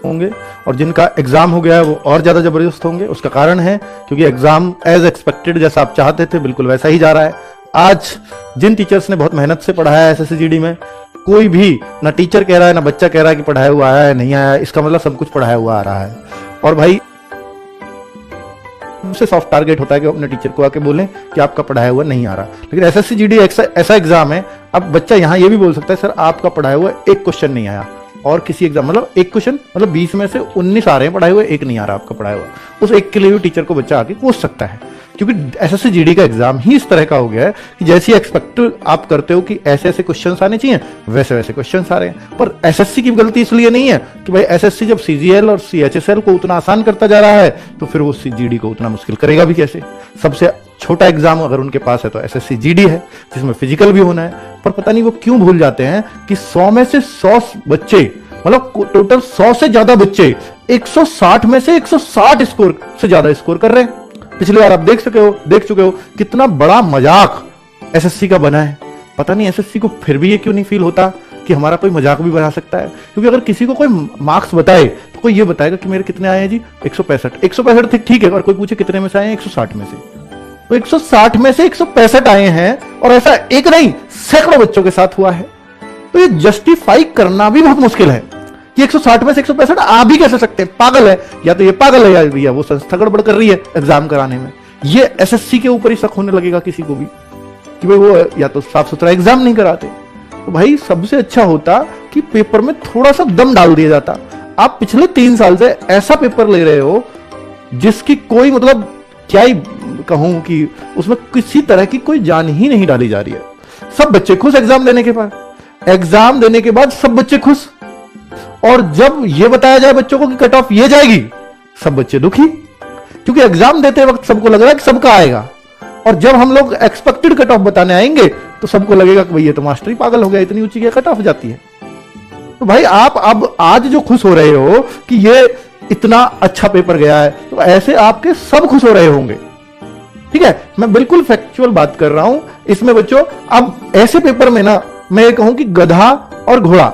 होंगे और जिनका एग्जाम हो गया है वो और ज्यादा जबरदस्त होंगे। उसका कारण है क्योंकि एग्जाम एज एक्सपेक्टेड जैसा आप चाहते थे बिल्कुल वैसा ही जा रहा है। आज जिन टीचर्स ने बहुत मेहनत से पढ़ाया है एसएससी जीडी में, कोई भी ना टीचर कह रहा है ना बच्चा कह रहा है कि पढ़ाया हुआ आया है नहीं आया, इसका मतलब सब कुछ पढ़ाया हुआ आ रहा है। और भाई सबसे सॉफ्ट टारगेट होता है कि अपने टीचर को आके बोलें कि आपका पढ़ाया हुआ नहीं आ रहा। लेकिन एसएससी जीडी ऐसा एग्जाम है, अब बच्चा यहां ये भी बोल सकता है सर आपका पढ़ाया हुआ एक क्वेश्चन नहीं आया, और किसी एग्जाम मतलब एक क्वेश्चन मतलब 20 में से 19 आ रहे हैं पढ़ाए हुए, एक नहीं आ रहा आपका पढ़ाया हुआ, उस एक के लिए भी टीचर को बच्चा आके पूछ सकता है। क्योंकि एसएससी जीडी का एग्जाम ही इस तरह का हो गया है कि जैसी एक्सपेक्ट आप करते हो कि ऐसे ऐसे क्वेश्चंस आने चाहिए वैसे वैसे क्वेश्चंस आ रहे हैं। पर एसएससी की गलती इसलिए नहीं है कि भाई एसएससी जब सीजीएल और सीएचएसएल को उतना आसान करता जा रहा है तो फिर वो जीडी को उतना मुश्किल करेगा भी कैसे। सबसे छोटा एग्जाम अगर उनके पास है तो एसएससी जीडी है जिसमें फिजिकल भी होना है। पर पता नहीं वो क्यों भूल जाते हैं कि 100 में से 100 बच्चे मतलब टोटल 100 से ज्यादा बच्चे 160 में से 160 स्कोर से ज्यादा स्कोर कर रहे हैं। पिछली बार आप देख चुके हो कितना बड़ा मजाक एसएससी का बना है। पता नहीं एसएससी को फिर भी ये क्यों नहीं फील होता कि हमारा कोई मजाक भी बना सकता है। क्योंकि अगर किसी को कोई मार्क्स बताए तो कोई ये बताएगा कि मेरे कितने आए हैं जी 165 ठीक है। और कोई पूछे कितने में से आए हैं 160 में से, तो 160 में से 165 आए हैं। और ऐसा एक नहीं सैकड़ों बच्चों के साथ हुआ है। तो ये जस्टिफाई करना भी बहुत मुश्किल है कि 160 में से 165 आ भी कैसे सकते हैं। पागल है, या तो ये पागल है या भैया वो संस्था गड़बड़ कर रही है एग्जाम कराने में। ये एसएससी के ऊपर ही शक होने लगेगा किसी को भी कि भाई वो या तो साफ सुथरा एग्जाम नहीं कराते। तो भाई सबसे अच्छा होता कि पेपर में थोड़ा सा दम डाल दिया जाता। आप पिछले 3 साल से ऐसा पेपर ले रहे हो जिसकी कोई मतलब क्या ही कहूं कि उसमें किसी तरह की कोई जान ही नहीं डाली जा रही है। सब बच्चे खुश एग्जाम देने के बाद सब बच्चे खुश। और जब यह बताया जाए बच्चों को कि कट ऑफ ये जाएगी, सब बच्चे दुखी, क्योंकि एग्जाम देते वक्त सबको लग रहा है कि सबका आएगा। और जब हम लोग एक्सपेक्टेड कट ऑफ बताने आएंगे तो सबको लगेगा कि भाई ये तो मास्टर ही पागल हो गया, इतनी ऊंची क्या कट ऑफ जाती है। तो भाई आप अब आज जो खुश हो रहे हो कि ये इतना अच्छा पेपर गया है, तो ऐसे आपके सब खुश हो रहे होंगे। ठीक है, मैं बिल्कुल फैक्चुअल बात कर रहा हूं इसमें बच्चों। अब ऐसे पेपर में ना मैं ये कहूं कि गधा और घोड़ा,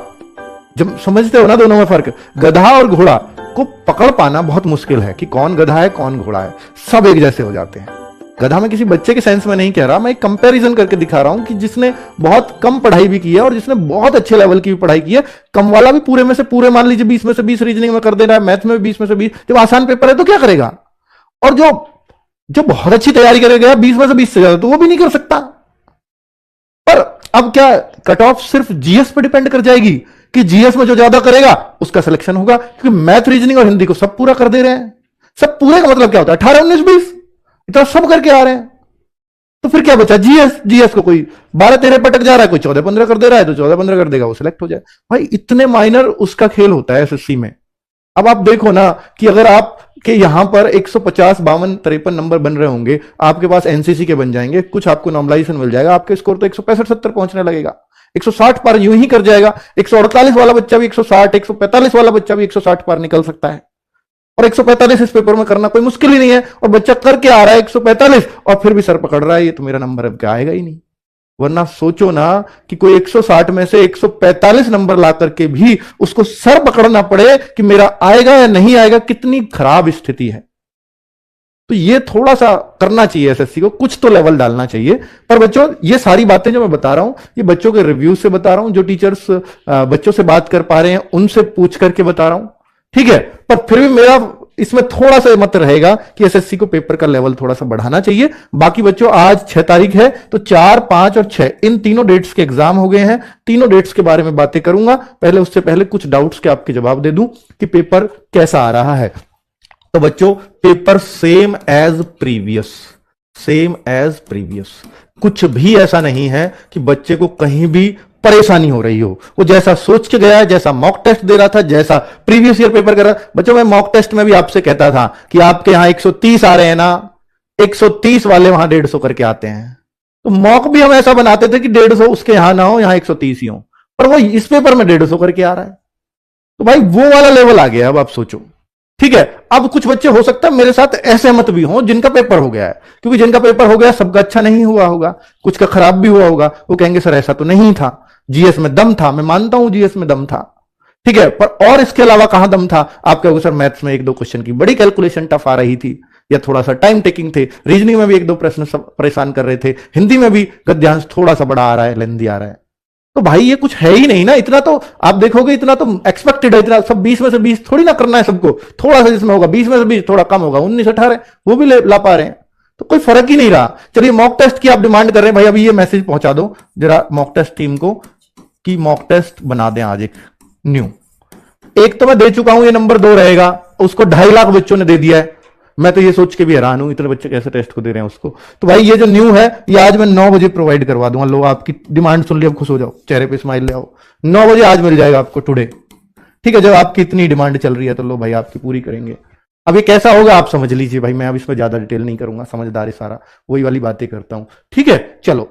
जब समझते हो ना दोनों में फर्क, गधा और घोड़ा को पकड़ पाना बहुत मुश्किल है कि कौन गधा है कौन घोड़ा है। सब एक जैसे हो जाते हैं। गधा में किसी बच्चे के सेंस में नहीं कह रहा, मैं एक कंपैरिजन करके दिखा रहा हूं कि जिसने बहुत कम पढ़ाई भी की है और जिसने बहुत अच्छे लेवल की भी पढ़ाई की है, कम वाला भी पूरे में से पूरे मान लीजिए 20 में से 20 रीजनिंग में कर दे रहा है, मैथ में भी 20 में से 20, जब आसान पेपर है तो क्या करेगा। और जो बहुत अच्छी तैयारी करेगा 20 में से 20 से ज्यादा, तो वो भी नहीं कर सकता। पर अब क्या कट ऑफ सिर्फ जीएस पर डिपेंड कर जाएगी कि जीएस में जो ज्यादा करेगा उसका सिलेक्शन होगा, क्योंकि मैथ रीजनिंग और हिंदी को सब पूरा कर दे रहे हैं। सब पूरे का मतलब क्या होता है 18 19 20 इतना सब करके आ रहे हैं। तो फिर क्या बचा जीएस को कोई 12 13 पटक जा रहा है, कोई 14 15 कर दे रहा है, तो 14 15 कर देगा वो सिलेक्ट हो जाए। भाई इतने माइनर उसका खेल होता है एसएससी में। अब आप देखो ना कि अगर आपके यहां पर 150 52 53 नंबर बन रहे होंगे, आपके पास एनसीसी के बन जाएंगे, कुछ आपको नॉर्मलाइजेशन मिल जाएगा, आपके स्कोर तो 165 70 पहुंचने लगेगा। 160 पार यूं ही कर जाएगा। 148 वाला बच्चा भी 160, 145 वाला बच्चा भी 160 पार निकल सकता है। और 145 इस पेपर में करना कोई मुश्किल ही नहीं है। और बच्चा करके आ रहा है 145 और फिर भी सर पकड़ रहा है, ये तो मेरा नंबर अब क्या आएगा ही नहीं। वरना सोचो ना कि कोई 160 में से 145 नंबर ला करके भी उसको सर पकड़ना पड़े कि मेरा आएगा या नहीं आएगा, कितनी खराब स्थिति है। तो ये थोड़ा सा करना चाहिए एसएससी को, कुछ तो लेवल डालना चाहिए। पर बच्चों ये सारी बातें जो मैं बता रहा हूं ये बच्चों के रिव्यू से बता रहा हूं, जो टीचर्स बच्चों से बात कर पा रहे हैं उनसे पूछ करके बता रहा हूं। ठीक है, पर फिर भी मेरा इसमें थोड़ा सा मत रहेगा कि एसएससी को पेपर का लेवल थोड़ा सा बढ़ाना चाहिए। बाकी बच्चों आज 6 तारीख है, तो 4 5 और 6 इन तीनों डेट्स के एग्जाम हो गए हैं। तीनों डेट्स के बारे में बातें करूंगा। पहले उससे पहले कुछ डाउट्स के आपके जवाब दे दूं कि पेपर कैसा आ रहा है। तो बच्चों पेपर सेम एज प्रीवियस, कुछ भी ऐसा नहीं है कि बच्चे को कहीं भी परेशानी हो रही हो। वो जैसा सोच के गया है, जैसा मॉक टेस्ट दे रहा था, जैसा प्रीवियस ईयर पेपर कर रहा। बच्चों मैं मॉक टेस्ट में भी आपसे कहता था कि आपके यहां 130 आ रहे हैं ना, 130 वाले वहां 150 करके आते हैं। तो मॉक भी हम ऐसा बनाते थे कि 150 उसके यहां ना हो, यहां 130 ही हो, पर वो इस पेपर में 150 करके आ रहा है। तो भाई वो वाला लेवल आ गया। अब आप सोचो, ठीक है। अब कुछ बच्चे हो सकता है मेरे साथ ऐसे मत भी हों जिनका पेपर हो गया है, क्योंकि जिनका पेपर हो गया सबका अच्छा नहीं हुआ होगा, कुछ का खराब भी हुआ होगा। वो कहेंगे सर ऐसा तो नहीं था, जीएस में दम था। मैं मानता हूं जीएस में दम था, ठीक है, पर और इसके अलावा कहां दम था? आप कहोगे सर मैथ्स में एक दो क्वेश्चन की बड़ी कैलकुलेशन टफ आ रही थी, या थोड़ा सा टाइम टेकिंग थे, रीजनिंग में भी एक दो प्रश्न परेशान कर रहे थे, हिंदी में भी गद्यांश थोड़ा सा बड़ा आ रहा है, लेंदी आ रहा है। तो भाई ये कुछ है ही नहीं ना, इतना तो आप देखोगे इतना तो एक्सपेक्टेड है, इतना सब 20 में से 20 थोड़ी ना करना है सबको, थोड़ा सा जिसमें होगा 20 में से 20 थोड़ा कम होगा, 19-18 वो भी ला पा रहे हैं, तो कोई फर्क ही नहीं रहा। चलिए मॉक टेस्ट की आप डिमांड कर रहे हैं, भाई अभी ये मैसेज पहुंचा दो जरा मॉक टेस्ट टीम को कि मॉक टेस्ट बना दें आज एक न्यू। एक तो मैं दे चुका हूं, ये नंबर 2 रहेगा, उसको 2.5 लाख बच्चों ने दे दिया है। मैं तो ये सोच के भी हैरान हूं इतने बच्चे कैसे टेस्ट को दे रहे हैं उसको। तो भाई ये जो न्यू है ये आज मैं 9 बजे प्रोवाइड करवा दूंगा। लो आपकी डिमांड सुन ली, अब खुश हो जाओ, चेहरे पे स्माइल ले आओ। 9 बजे आज मिल जाएगा आपको टुडे, ठीक है। जब आपकी इतनी डिमांड चल रही है तो लो भाई आपकी पूरी करेंगे। अब ये कैसा होगा आप समझ लीजिए भाई, मैं अब इसमें ज्यादा डिटेल नहीं करूंगा, समझदार है सारा, वही वाली बातें करता हूं, ठीक है। चलो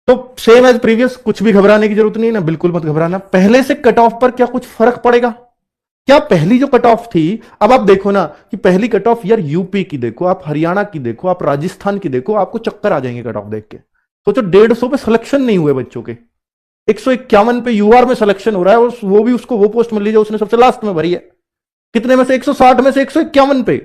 तो सेम एज प्रीवियस, कुछ भी घबराने की जरूरत नहीं ना, बिल्कुल मत घबराना। पहले से कट ऑफ पर क्या कुछ फर्क पड़ेगा? क्या पहली जो कट ऑफ थी, अब आप देखो ना कि पहली कट ऑफ यार यूपी की देखो, आप हरियाणा की देखो, आप राजस्थान की देखो, आपको चक्कर आ जाएंगे कट ऑफ देख के। सोचो 150 पे सिलेक्शन नहीं हुए बच्चों के, 151 पे यूआर में सिलेक्शन हो रहा है, और वो भी उसको वो पोस्ट मिल लीजिए उसने सबसे लास्ट में भरी है। कितने में से? 160 में से 151 पे।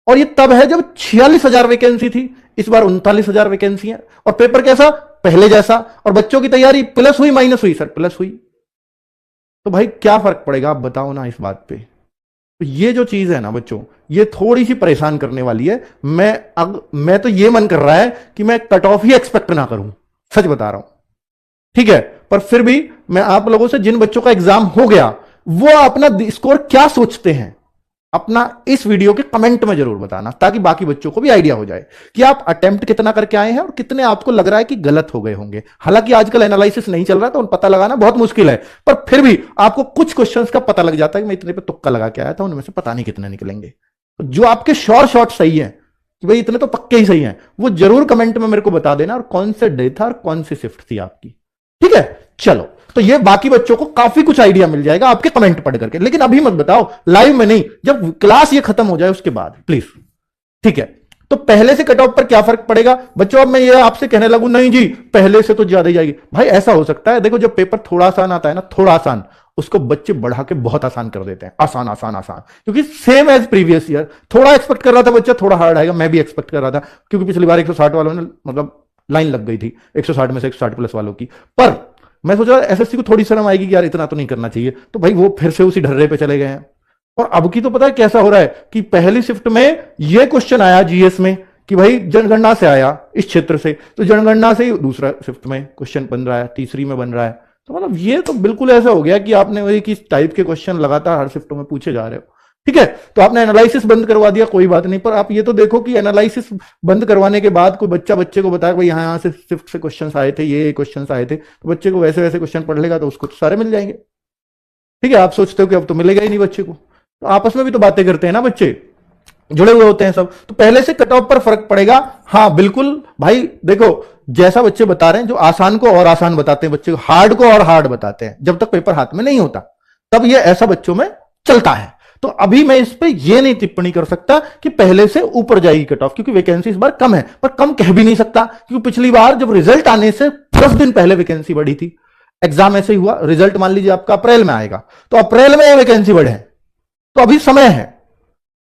और ये तब है जब 46,000 वैकेंसी थी, इस बार 39,000 वैकेंसी है। और पेपर कैसा? पहले जैसा। और बच्चों की तैयारी प्लस हुई माइनस हुई? सर प्लस हुई। तो भाई क्या फर्क पड़ेगा आप बताओ ना इस बात पे। तो ये जो चीज है ना बच्चों, ये थोड़ी सी परेशान करने वाली है। मैं तो ये मन कर रहा है कि मैं कट ऑफ ही एक्सपेक्ट ना करूं, सच बता रहा हूं, ठीक है। पर फिर भी मैं आप लोगों से, जिन बच्चों का एग्जाम हो गया वो अपना स्कोर क्या सोचते हैं, अपना इस वीडियो के कमेंट में जरूर बताना, ताकि बाकी बच्चों को भी आइडिया हो जाए कि आप अटेम्प्ट कितना करके आए हैं और कितने आपको लग रहा है कि गलत हो गए होंगे। हालांकि आजकल एनालिसिस नहीं चल रहा तो पता लगाना बहुत मुश्किल है, पर फिर भी आपको कुछ क्वेश्चंस का पता लग जाता है कि मैं इतने पे तुक्का लगा के आया था, उनमें से पता नहीं कितने निकलेंगे। जो आपके शॉर्ट सही है कि भाई इतने तो पक्के ही सही है, वो जरूर कमेंट में मेरे को बता देना, और कौन से डे था और कौन सी शिफ्ट थी आपकी, ठीक है। चलो तो ये बाकी बच्चों को काफी कुछ आइडिया मिल जाएगा आपके कमेंट पढ़ करके, लेकिन अभी मत बताओ, लाइव में नहीं, जब क्लास ये खत्म हो जाए उसके बाद प्लीज, ठीक है। तो पहले से कट ऑफ पर क्या फर्क पड़ेगा बच्चों? अब मैं ये आपसे कहने लगूं नहीं जी पहले से तो ज्यादा ही जाएगी, भाई ऐसा हो सकता है। देखो जब पेपर थोड़ा आसान आता है ना, थोड़ा आसान, उसको बच्चे बढ़ा के बहुत आसान कर देते हैं, आसान आसान आसान, क्योंकि सेम एज प्रीवियस ईयर। थोड़ा एक्सपेक्ट कर रहा था बच्चा थोड़ा हार्ड आएगा, मैं भी एक्सपेक्ट कर रहा था, क्योंकि पिछली बार 160 वालों ने मतलब लाइन लग गई थी 160 में से 160 प्लस वालों की। पर मैं सोच रहा एसएससी को थोड़ी शर्म आएगी कि यार इतना तो नहीं करना चाहिए, तो भाई वो फिर से उसी ढर्रे पे चले गए हैं। और अब की तो पता है कैसा हो रहा है कि पहली शिफ्ट में ये क्वेश्चन आया जीएस में कि भाई जनगणना से आया इस क्षेत्र से, तो जनगणना से ही दूसरा शिफ्ट में क्वेश्चन बन रहा है, तीसरी में बन रहा है। तो मतलब ये तो बिल्कुल ऐसा हो गया कि आपने वही किस टाइप के क्वेश्चन लगातार हर शिफ्टों में पूछे जा रहे हो, ठीक है। तो आपने एनालिसिस बंद करवा दिया, कोई बात नहीं, पर आप ये तो देखो कि एनालिसिस बंद करवाने के बाद कोई बच्चे को बताया भाई यहाँ से शिफ्ट से क्वेश्चंस आए थे, ये क्वेश्चंस आए थे, तो बच्चे को वैसे वैसे क्वेश्चन पढ़ लेगा तो उसको तो सारे मिल जाएंगे, ठीक है। आप सोचते हो कि अब तो मिलेगा ही नहीं बच्चे को, तो आपस में भी तो बातें करते हैं ना, बच्चे जुड़े हुए होते हैं सब। तो पहले से कट ऑफ पर फर्क पड़ेगा, हाँ बिल्कुल भाई। देखो जैसा बच्चे बता रहे हैं, जो आसान को और आसान बताते हैं, बच्चे को हार्ड को और हार्ड बताते हैं, जब तक पेपर हाथ में नहीं होता तब ये ऐसा बच्चों में चलता है। तो अभी मैं इस पे ये नहीं टिप्पणी कर सकता कि पहले से ऊपर जाएगी कट ऑफ, क्योंकि वैकेंसी इस बार कम है, पर कम कह भी नहीं सकता, क्योंकि पिछली बार जब रिजल्ट आने से 10 दिन पहले वैकेंसी बढ़ी थी। एग्जाम ऐसे ही हुआ, रिजल्ट मान लीजिए आपका अप्रैल में आएगा, तो अप्रैल में वैकेंसी बढ़े, तो अभी समय है,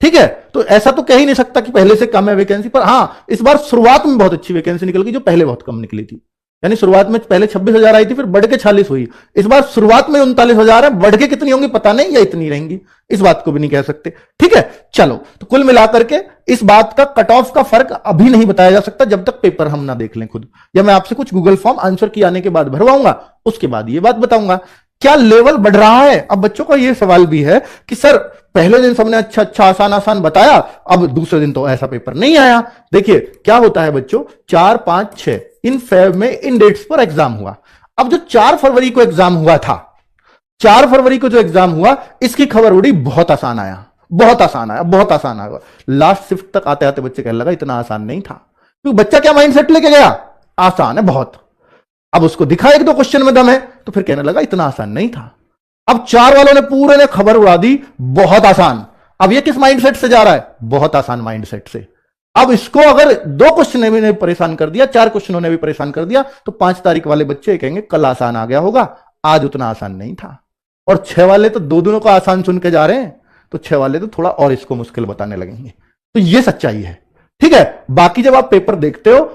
ठीक है। तो ऐसा तो कह ही नहीं सकता कि पहले से कम है वैकेंसी, पर हां इस बार शुरुआत में बहुत अच्छी वैकेंसी निकल गई, जो पहले बहुत कम निकली थी। यानी शुरुआत में पहले 26,000 आई थी, फिर बढ़ के 40 हुई। इस बार शुरुआत में 39,000 है, बढ़ के कितनी होंगी पता नहीं, या इतनी रहेंगी इस बात को भी नहीं कह सकते, ठीक है। चलो तो कुल मिलाकर के इस बात का कट ऑफ का फर्क अभी नहीं बताया जा सकता, जब तक पेपर हम ना देख लें खुद, या मैं आपसे कुछ गूगल फॉर्म आंसर की आने के बाद भरवाऊंगा, उसके बाद ये बात बताऊंगा। क्या लेवल बढ़ रहा है? अब बच्चों का ये सवाल भी है कि सर पहले दिन सबने अच्छा अच्छा आसान आसान बताया, अब दूसरे दिन तो ऐसा पेपर नहीं आया। देखिए क्या होता है बच्चों, 4, 5, 6 इन फेब में इन डेट्स पर एग्जाम हुआ। अब जो 4 फरवरी को एग्जाम हुआ था, 4 फरवरी को जो एग्जाम हुआ, इसकी खबर उड़ी बहुत आसान आया, बहुत आसान आया, बहुत आसान आया। लास्ट शिफ्ट तक आते आते बच्चे कहने लगा इतना आसान नहीं था, क्योंकि बच्चा क्या माइंडसेट लेके गया, आसान है बहुत। अब उसको दिखा 1-2 क्वेश्चन में दम है, तो फिर कहने लगा इतना आसान नहीं था। अब 4 वालों ने पूरे ने खबर उड़ा दी बहुत आसान। अब ये किस माइंडसेट से जा रहा है? बहुत आसान माइंडसेट से। अब इसको अगर 2 क्वेश्चन ने परेशान कर दिया, 4 क्वेश्चनों ने भी परेशान कर दिया, तो 5 तारीख वाले बच्चे कहेंगे कल आसान आ गया होगा, आज उतना आसान नहीं था। और 6 वाले तो दो दोनों को आसान चुन के जा रहे हैं, तो 6 वाले तो थोड़ा और इसको मुश्किल बताने लगेंगे। तो ये सच्चाई है। ठीक है, बाकी जब आप पेपर देखते हो